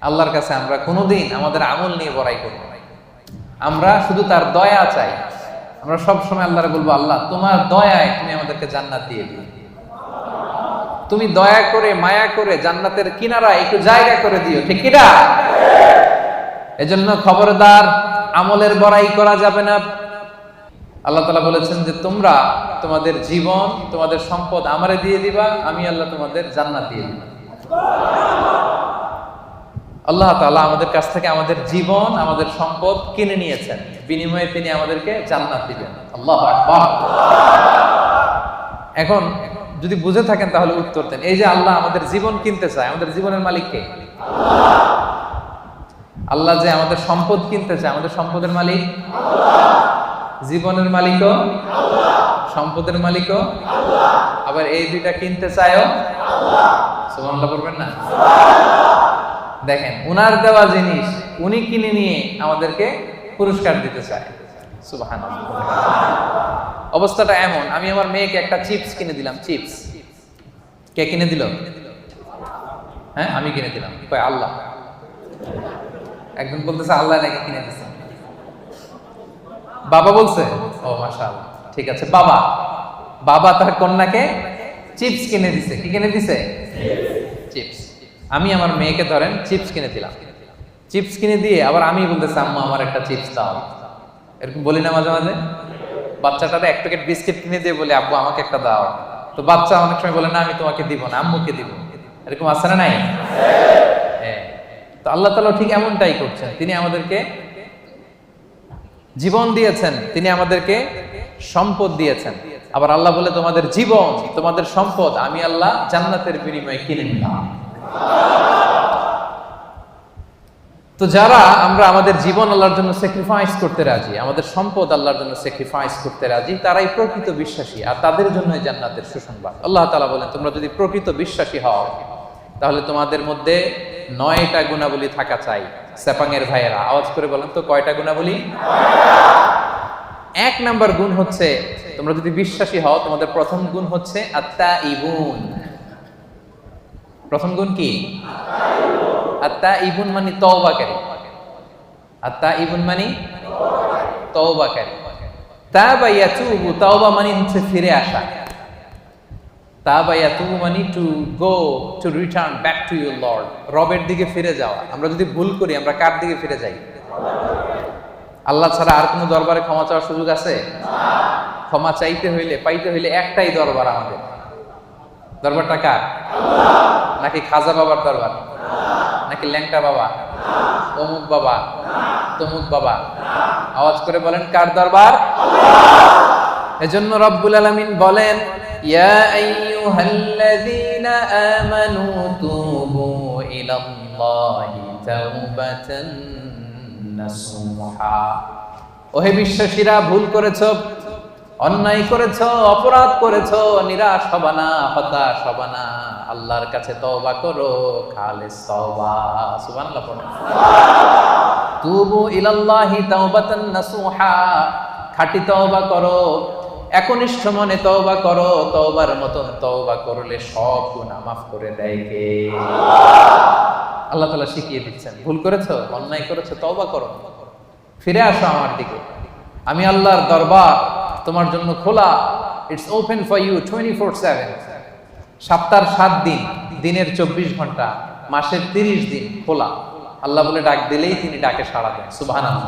আল্লাহর কাছে আমরা কোনোদিন আমাদের আমল নিয়ে বড়াই করব না। আমরা শুধু তার দয়া চাই। আমরা সব সময় আল্লাহরে বলবো, আল্লাহ তোমার দয়ায় তুমি আমাদেরকে জান্নাত দিয়ে দিও, তুমি দয়া করে মায়া করে জান্নাতের কিনারায় একটু জায়গা করে দিও, ঠিক কি না? এজন্য খবরদার, আমলের বড়াই করা যাবে না। আল্লাহ তাআলা বলেছেন যে তোমরা তোমাদের জীবন তোমাদের সম্পদ আমারে দিয়ে দিবা, আমি আল্লাহ তোমাদের জান্নাত দিয়ে দিব। আল্লাহ তাআলা আমাদের কাছ থেকে আমাদের জীবন আমাদের সম্পদ কিনে নিয়েছেন, বিনিময়ে তিনি আমাদেরকে জান্নাত দিবেন। আল্লাহু আকবার। এখন যদি বুঝে থাকেন তাহলে উত্তর দেন। এই যে আল্লাহ আমাদের জীবন কিনতে চায়, আমাদের জীবনের মালিক কে? আল্লাহ যে আমাদের সম্পদ কিনতে চায়, আমাদের সম্পদের মালিক জীবনের মালিকও সম্পদের মালিকও আবার এই দুইটা কিনতে চায়ও সুবহানাল্লাহ বলবেন না? দেখেন, উনার দেওয়া জিনিস উনি কিনে নিয়ে আমাদেরকে পুরস্কার দিতে চায়। সুবহানাল্লাহ। অবস্থাটা এমন, আমি আমার মেয়েকে একটা চিপস কিনে দিলাম। চিপস কে কিনে দিল? হ্যাঁ, আমি কিনে দিলাম। কয় আল্লাহ। একজন বলতেছে আল্লাহ নাকি কিনে দিছে। বাবা বলছে, ও মাশাআল্লাহ, ঠিক আছে। বাবা বাবা তার কন্যাকে চিপস কিনে দিছে। কি কিনে দিছে? চিপস। আমি আমার মেয়েকে ধরেন চিপস কিনে দিলাম। চিপস কিনে দিয়ে আবার আমি বলতেছি, আম্মু আমার একটা চিপস দাও। এরকম বলি না মাঝে মাঝে? বাচ্চাটারে এক প্যাকেট বিস্কিট কিনে দিয়ে বলি, আব্বু আমাকে একটা দাও। তো বাচ্চা অনেক সময় বলে, না আমি তোমাকে দিব না, আম্মুকে দিব। এরকম আছে না নাই? হ্যাঁ। তো আল্লাহ তাআলা ঠিক এমনটাই করছেন। তিনি আমাদেরকে জীবন দিয়েছেন, তিনি আমাদেরকে সম্পদ দিয়েছেন। আবার আল্লাহ বলে, তোমাদের জীবন তোমাদের সম্পদ আমি আল্লাহ জান্নাতের বিনিময়ে কিনে নিলাম। তো যারা আমরা আমাদের জীবন আল্লাহর জন্য স্যাক্রিফাইস করতে রাজি, আমাদের সম্পদ আল্লাহর জন্য স্যাক্রিফাইস করতে রাজি, তারাই প্রকৃত বিশ্বাসী, আর তাদের জন্যই জান্নাতের সুসংবাদ। আল্লাহ তাআলা বলেন, তোমরা যদি প্রকৃত বিশ্বাসী হও তাহলে তোমাদের মধ্যে 9টা গুণাবলী থাকা চাই। সেপাঙের ভাইয়েরা আওয়াজ করে বলেন তো, কয়টা গুণাবলী? 1 নাম্বার গুণ হচ্ছে, তোমরা যদি বিশ্বাসী হও তোমাদের প্রথম গুণ হচ্ছে আত্তাইবুন। প্রথম গুণ কি? আত্তাইবুন মানে তওবাকারী। আত্তাইবুন মানে তওবাকারী। তাবা ইয়াতুবু, তওবা মানে হচ্ছে ফিরে আসা। তাবা ইয়াতুবু মানে to go, to return back to your Lord, রবের দিকে ফিরে যাওয়া। আমরা যদি ভুল করি আমরা কার দিকে ফিরে যাই? আল্লাহ ছাড়া আর কোনো দরবারে ক্ষমা চাওয়ার সুযোগ আছে? ক্ষমা চাইতে হইলে পাইতে হইলে একটাই দরবার আমাদের। দরবারটা কার? নাকি খাজা বাবার দরবার? নাকি ল্যাংটা বাবা, অমুক বাবা, তমুক বাবা? আওয়াজ করে বলেন, কার দরবার? এজন্য রব্বুল আলামিন বলেন, ইয়া আইয়ুহাল্লাযীনা আমানু তুবু ইলাল্লাহি তাওবাতান নাসুহা। ওহে বিশ্বাসীরা, ভুল করেছো, অন্যায় করেছো, অপরাধ করেছো, নিরাশ হবা না, হতাশ হবা না, আল্লাহর কাছে তওবা করো, খালিস তওবা। সুবহানাল্লাহ পড়ো। তুবু ইলাল্লাহি তাওবাতান নাসুহা, খাঁটি তওবা করো, একনিষ্ঠ মনে তওবা করো। তওবার মতন তওবা করলে সব গুনাহ মাফ করে দেয় কে? আল্লাহ তাআলা শিখিয়ে দিচ্ছেন, ভুল করেছো, অন্যায় করেছো, তওবা করো, ফিরে আসো আমার দিকে। আমি আল্লাহর দরবার তোমার জন্য খোলা। It's open for you 24/7। সপ্তাহের 7 দিন, দিনের 24 ঘন্টা, মাসের 30 দিন খোলা। আল্লাহ বলে ডাক দিলেই তিনি ডাকে সাড়া দেন। সুবহানাল্লাহ।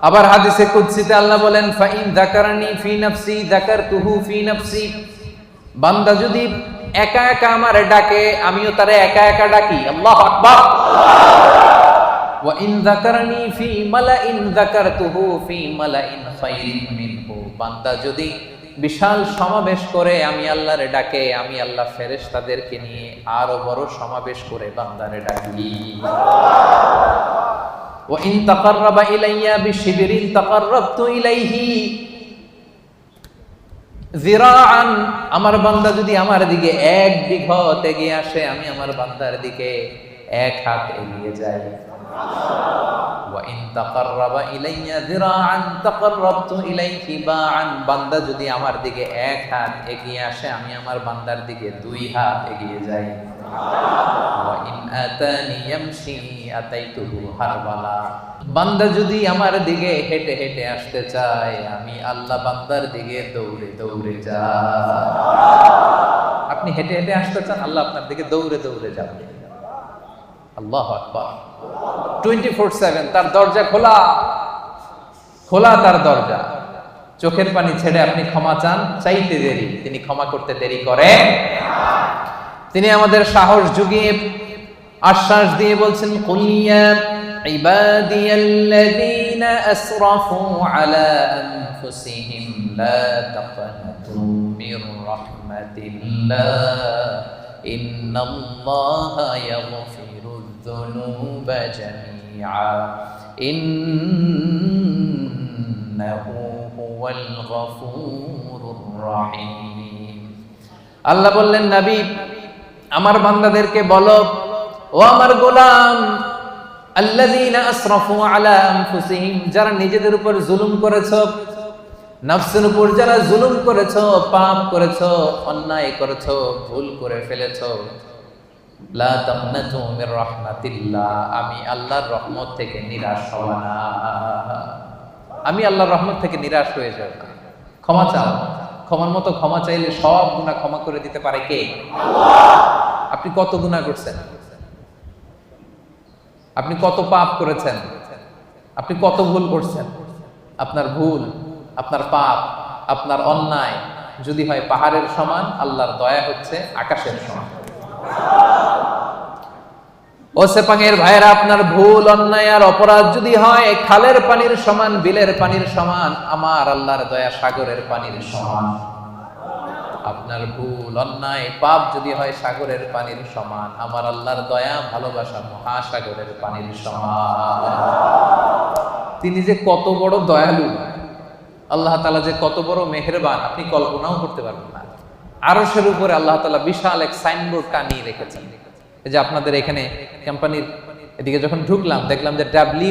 আবার হাদিসে কুদসিতে আল্লাহ বলেন, ফাইন যাকারানি ফি নাফসি যাকারতুহু ফি নাফসি। বান্দা যদি একা একা আমারে ডাকে, আমিও তারে একা একা ডাকি। আল্লাহু আকবার। ওয়া ইন যাকারানি ফি মালাইন যাকারতুহু ফি মালাইন খায়রিন মিনহু। বান্দা যদি বিশাল সমাবেশ করে আমি আল্লাহরে ডাকে, আমি আল্লাহ ফেরেশতাদেরকে নিয়ে আরো বড় সমাবেশ করে বান্দারে ডাকি। ওয়া ইন তাকাররাবা ইলাইয়া বিশিবরিন তাকাররাবতু ইলাইহি যিরাআন। আমার বান্দা যদি আমার দিকে 1 বিঘত এগিয়ে আসে, আমি আমার বান্দার দিকে 1 হাত এগিয়ে যাই। ওয়া ইন তাকাররাবা ইলাইয়া যিরাআন তাকাররাবতু ইলাইহি বাআন। বান্দা যদি আমার দিকে 1 হাত এগিয়ে আসে, আমি আমার বান্দার দিকে 2 হাত এগিয়ে যাই। ওয়া ইন আতানি ইয়ামশি আতাইতুহু হারওয়ালা। বান্দা যদি আমার দিকে হেঁটে হেঁটে আসতে চায়, আমি আল্লাহ বান্দার দিকে দৌড়ে দৌড়ে যাই। আপনি হেঁটে হেঁটে আসতে চান, আল্লাহ আপনার দিকে দৌড়ে দৌড়ে যাবে। আল্লাহু আকবার। 24/7 তার দরজা খোলা, খোলা তার দরজা। চোখের পানি ছেড়ে আপনি ক্ষমা চান, চাইতে দেরি, তিনি ক্ষমা করতে দেরি করে। তিনি আমাদের সাহস জুগিয়ে আশ্বাস দিয়ে বলছেন, কুল ইয়া ইবাদিয়াল্লাযীনা আসরাফু আলা আনফুসিহিম লা তাকনাতু মির রাহমাতিল্লাহ ইন্নাল্লাহা ইয়াগফিরুয যুনুবা জামিআ ইন্নাহু হুয়াল গফুরুর রহিম। আল্লাহ বললেন, নবী আমার বান্দাদেরকে বলো, ও আমার গোলাম, আল্লাযীনা আসরাফু আলা আনফুসিহিম, যারা নিজেদের উপর জুলুম করেছো, নফসের উপর যারা জুলুম করেছো, পাপ করেছো, অন্যায় করেছো, ভুল করে ফেলেছো, লা তাকনাতু মির রাহমাতিল্লাহ, আমি আল্লাহর রহমত থেকে নিরাশ হব না। আমি আল্লাহর রহমত থেকে নিরাশ হয়ে যাব না। ক্ষমা চাও, ক্ষমার মতো ক্ষমা চাইলে সব গুনাহ ক্ষমা করে দিতে পারে কে? আল্লাহ। আপনি কত গুনাহ করছেন? আপনি কত পাপ করেছেন? আপনি কত ভুল করছেন? আপনার ভুল, আপনার পাপ, আপনার অন্যায় যদি হয় পাহাড়ের সমান, আল্লাহর দয়া হচ্ছে আকাশের সমান। ও সেপাঙের ভাইরা, আপনার ভুল, অন্যায় আর অপরাধ যদি হয় খালের পানির সমান, বিলের পানির সমান, আমার আল্লাহর দয়া সাগরের পানির সমান। আপনার ভুল, অন্যায়, পাপ যদি হয় সাগরের পানির সমান, আমার আল্লাহর দয়া, ভালোবাসা মহাসাগরের পানির সমান। তিনি যে কত বড় দয়ালু, আল্লাহ তাআলা যে কত বড় মেহেরবান, আপনি কল্পনাও করতে পারবেন না। আরশের উপরে আল্লাহ তাআলা বিশাল এক সাইনবোর্ড টানিয়ে রেখেছেন। এই যে আপনাদের এখানে কোম্পানির এদিকে যখন ঢুকলাম, দেখলাম যে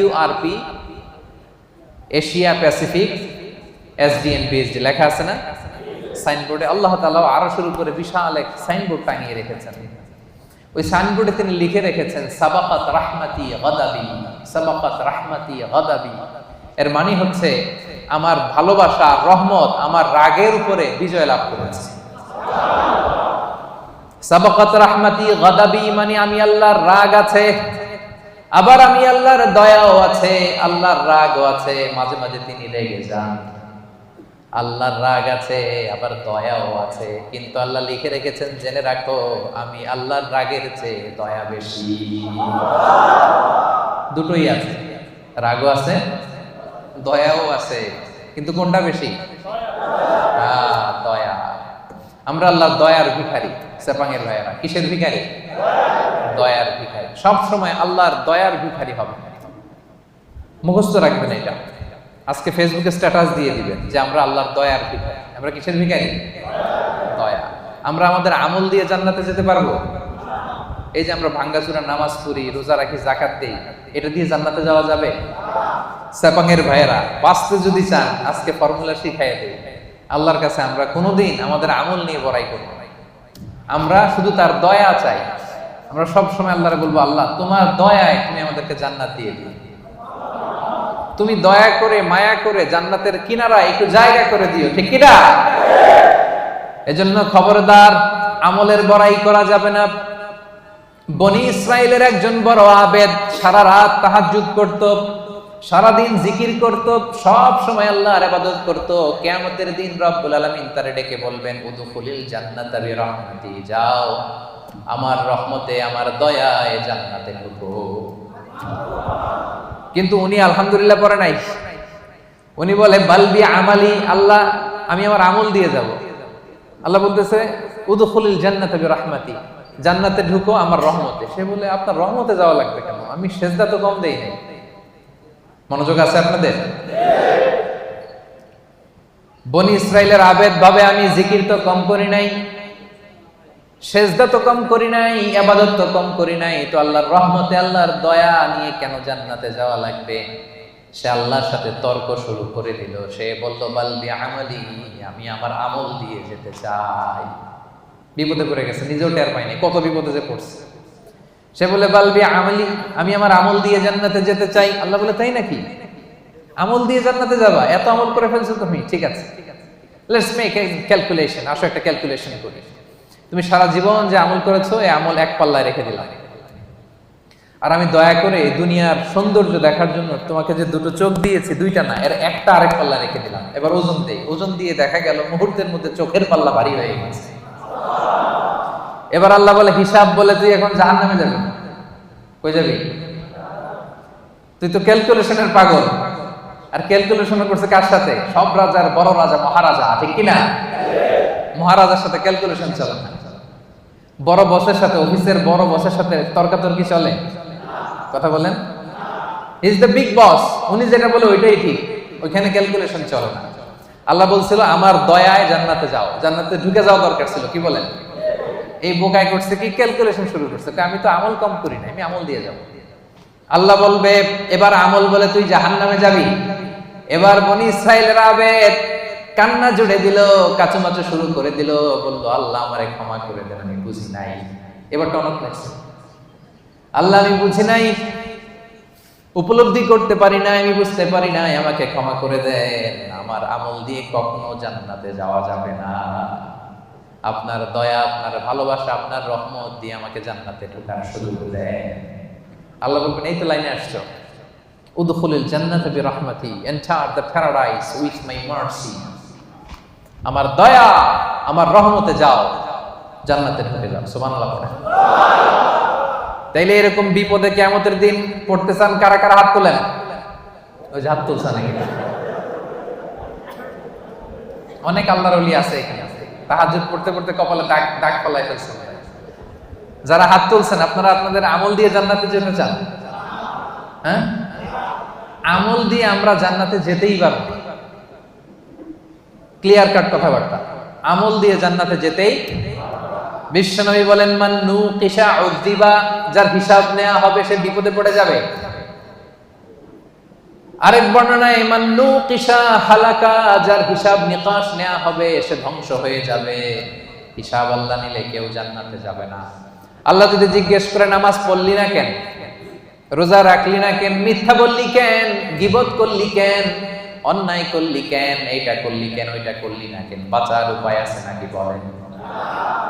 WRP Asia Pacific SDN PhD লেখা আছে না সাইনবোর্ডে। আল্লাহ তাআলা আরশের উপরে বিশাল এক সাইনবোর্ড টানিয়ে রেখেছেন। ওই সাইনবোর্ডে তিনি লিখে রেখেছেন, সাবাকাত রাহমাতি গাদাবি, সাবাকাত রাহমাতি গাদাবি। এর মানে হচ্ছে আমার ভালোবাসা, রহমত আমার রাগের উপরে বিজয় লাভ করেছে। সাবাকাত রাহমাতি গাদাবি মানে আমি আল্লাহর রাগ আছে, আবার আমি আল্লাহর দয়াও আছে, আল্লাহর রাগও আছে। মাঝে মাঝে তিনি রেগে যান, আল্লাহর রাগ আছে, আবার দয়াও আছে। কিন্তু আল্লাহ লিখে রেখেছেন, জেনে রাখো আমি আল্লাহর রাগের চেয়ে দয়া বেশি। দুটোই আছে, রাগও আছে, দয়াও আছে, কিন্তু কোনটা বেশি? দয়া। আমরা আল্লাহর দয়ার ভিখারি। সেপাঙের ভাইয়েরা, কিসের ভিখারি? দয়ার ভিখারি। সব সময় আল্লাহর দয়ার ভিখারি হবে, মুখস্থ রাখবেন এটা। আজকে ফেসবুকে স্ট্যাটাস দিয়ে দিবেন যে আমরা আল্লাহর দয়ার ভিখারি। আমরা কিসের ভিখারি? দয়া। আমরা আমাদের আমল দিয়ে জান্নাতে যেতে পারবো? এই যে আমরা ভাঙ্গাচুরা নামাজ পড়ি, রোজা রাখি, যাকাত দেই, এটা দিয়ে জান্নাতে যাওয়া যাবে? সেপাঙের ভাইয়েরা, বাঁচতে যদি চান আজকে ফর্মুলা শিখাই দেই। আল্লাহর কাছে আমরা কোনোদিন আমাদের আমল নিয়ে বড়াই করব না, আমরা শুধু তার দয়া চাই। আমরা সব সময় আল্লাহরে বলবো, আল্লাহ তোমার দয়ায় তুমি আমাদেরকে জান্নাত দিয়ে দিও, তুমি দয়া করে মায়া করে জান্নাতের কিনারা একটু জায়গা করে দিও, ঠিক কিনা? এজন্য খবরদার, আমলের বড়াই করা যাবে না। বনি ইসরাইলের একজন বড় আবেদ, সারা রাত তাহাজ্জুদ করত, সারাদিন জিকির করত, সব সময় আল্লাহর ইবাদত করত। কিয়ামতের দিন রব্বুল আলামিন তারে ডেকে বলবেন, উদখুলিল জান্নাতা বিরহমাতি, যাও আমার রহমতে, আমার দয়ায় জান্নাতে ঢুকো। কিন্তু উনি আলহামদুলিল্লাহ পড়ে নাই, উনি বলে বালবি আমালি, আল্লাহ আমি আমার আমল দিয়ে যাব। আল্লাহ বলতেছে উদখুলিল জান্নাতা বিরহমাতি, জান্নাতে ঢুকো আমার রহমতে। সে বলে আপনার রহমতে যাওয়া লাগবে কেন? আমি সেজদা তো কম দেই নাই। মনোযোগ আছে আপনাদের? বনি ইসরাইলের আবেদ ভাবে আমি জিকির তো কম করি নাই, সেজদা তো কম করি নাই, ইবাদত তো কম করি নাই, তো আল্লাহর রহমতে, আল্লাহর দয়া নিয়ে কেন জান্নাতে যাওয়া লাগবে? সে আল্লাহর সাথে তর্ক শুরু করে দিল। সে বলল বালবি আমালি, আমি আমার আমল দিয়ে যেতে চাই। বিপদে পড়ে গেছে, নিজেও টের পায়নি কত বিপদে যে পড়ছে। সে বলে বালবি আমলি, আমি আমার আমল দিয়ে জান্নাতে যেতে চাই। আল্লাহ বলে তাই নাকি, আমল দিয়ে জান্নাতে যাবা? এত আমল করে ফেলছো তুমি, ঠিক আছে, লেটস মেক এ ক্যালকুলেশন, আসো একটা ক্যালকুলেশন করি। তুমি সারা জীবন যে আমল করেছো এই আমল এক পাল্লায় রেখে দিলাম, আর আমি দয়া করে দুনিয়ার সৌন্দর্য দেখার জন্য তোমাকে যে দুটো চোখ দিয়েছি, দুইটা না, এর একটা আরেক পাল্লা রেখে দিলাম। এবার ওজন দেই, ওজন দিয়ে দেখা গেল মুহূর্তের মধ্যে চোখের পাল্লা ভারী হয়ে গেছে। এবার আল্লাহ বলে হিসাব, বলে তুই এখন জাহান্নামে যাবি। কই যাবি? তুই তো ক্যালকুলেশনের পাগল, আর ক্যালকুলেশন করছে কার সাথে? সব রাজার বড় রাজা, মহারাজা, ঠিক কিনা? মহারাজার সাথে ক্যালকুলেশন চলে না। বড় বসের সাথে, অফিসের বড় বসের সাথে তর্কাতর্কি চলে? কথা বলেন। ইজ দ্য বিগ বস, উনি যেটা বলে ওইটাই ঠিক, ওইখানে ক্যালকুলেশন চলে না। আল্লাহ বলছিল আমার দয়ায় জান্নাতে যাও, জান্নাতে ঢুকে যাওয়া দরকার ছিল, কি বলেন? এই বোকায় করছে কি, ক্যালকুলেশন শুরু করছে, আমি তো আমল কম করি না, আমি আমল দিয়ে যাব। আল্লাহ বলবে এবার আমল বলে তুই জাহান্নামে যাবি। এবার বনি ইসরাইলের আবেদ কান্না জুড়ে দিল, কাচুমাচু শুরু করে দিল, বলল আল্লাহ আমারে ক্ষমা করে দেন, আমি বুঝি নাই। এবার টনক লাগছে, আল্লাহ আমি বুঝি নাই, উপলব্ধি করতে পারি নাই, আমি বুঝতে পারি নাই, আমাকে ক্ষমা করে দেন, আমার আমল দিয়ে কখনো জান্নাতে যাওয়া যাবে না। আপনার দয়া, আপনার ভালোবাসা, আপনার রহমত দিয়ে আমাকে জান্নাতে ঢোকার সুযোগ দেন। আল্লাহ বলবেন এই তো লাইনে আসছো, উদখুলুল জান্নাতা বিরহমাতি, enter the paradise with my mercy. আমার দয়া, আমার রহমতে যাও, জান্নাতে ঢুকে যাও। সুবহানাল্লাহ পড়েন। তাইলে এরকম বিপদে কিয়ামতের দিন পড়তে চান কারা কারা? হাত তোলেন। ওই যে হাত তুলছে নাকি? অনেক আল্লাহর ওলি আছে এখানে, তাহাজ্জুদ পড়তে পড়তে কপালে দাগ ফলাই ফেলছে। যারা হাত তুলছেন আপনারা আপনাদের আমল দিয়ে জান্নাতে যেতে চান? হ্যাঁ, আমল দিয়ে আমরা জান্নাতে যেতেই পারবো, ক্লিয়ার কাট কথাবার্তা। আমল দিয়ে জান্নাতে যেতেই। বিশ্বনবী বলেন মান নুকিশা উযিবা, যার হিসাব নেওয়া হবে সে বিপদে পড়ে যাবে। আরেক বর্ণনায় মান নুকিশা হালাকা, যার হিসাব নিকাশ নেওয়া হবে সে ধ্বংস হয়ে যাবে। হিসাব আল্লাহ নিলে কেউ জান্নাতে যাবে না। আল্লাহ যদি জিজ্ঞেস করে নামাজ পড়লি না কেন, রোজা রাখলি না কেন, মিথ্যা বললি কেন, গীবত করলি কেন, অন্যায় করলি কেন, এইটা করলি কেন, ওইটা করলি না কেন, বাঁচার উপায় আছে নাকি বলেন?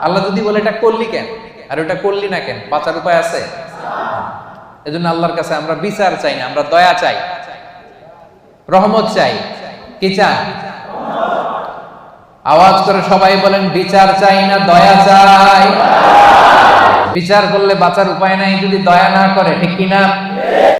আল্লাহ যদি বলে এটা করলি কেন আর ওটা করলি না কেন, বাঁচার উপায় আছে? এজন্য আল্লাহর কাছে আমরা বিচার চাই না, আমরা দয়া চাই, রহমত চাই। কি চাই? আওয়াজ করে সবাই বলেন বিচার চাই না দয়া চাই। বিচার করলে বাঁচার উপায় নাই যদি দয়া না করে, ঠিক কিনা?